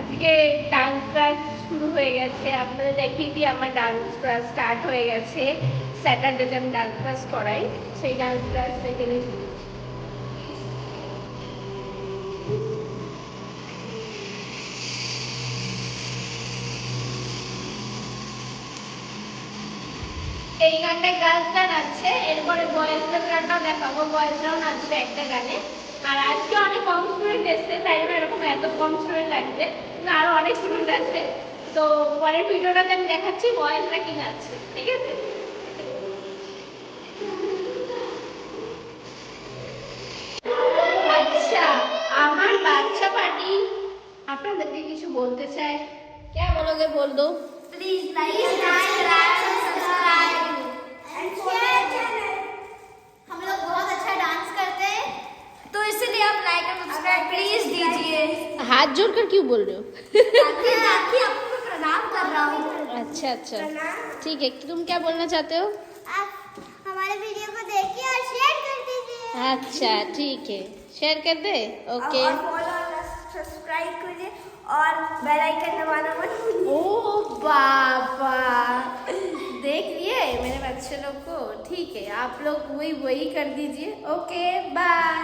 আজকে dance class শুরু হয়ে গেছে, আপনাদের দেখিয়ে দিই আমার ডান্স ক্লাস স্টার্ট হয়ে গেছে। স্যাটারডেতে আমি ডান্স ক্লাস করাই, সেই ডান্স ক্লাস থেকে এই গানটায় গার্লসরা নাচছে, এরপরে বয়েজদের গানটাও দেখাবো, বয়েজরাও নাচবে একটা গানে। আর আজকে অনেক কম স্টুডেন্ট এসছে, তাই জন্য এরকম এত কম স্টুডেন্ট লাগছে, আরো অনেক স্টুডেন্ট আছে। তো পরের ভিডিওটাতে আমি দেখাচ্ছি বয়েজরা কি নাচছে, ঠিক আছে? আচ্ছা, আমার বাচ্চা পার্টি আপনাদেরকে কিছু বলতে চাই। क्या बोलोगे बोल दो। Please like subscribe and share channel. हम लोग बहुत अच्छा डांस करते हैं, तो इसलिए आप लाइक और सब्सक्राइब प्लीज दीजिए। हाथ जोड़कर क्यों बोल रहे हो? ताकि आपको प्रणाम कर रहा हूँ। अच्छा अच्छा, ठीक है। तुम क्या बोलना चाहते हो? आप हमारे वीडियो को देखिए और शेयर कर दीजिए। अच्छा ठीक है, शेयर कर दे। ओके, और फॉलो और सब्सक्राइब कीजिए और बेल आइकन दबाना मत भूलिए। ओ बाबा, देख लिए मेरे बच्चे लोग को। ठीक है, आप लोग वही कर दीजिए। Okay bye.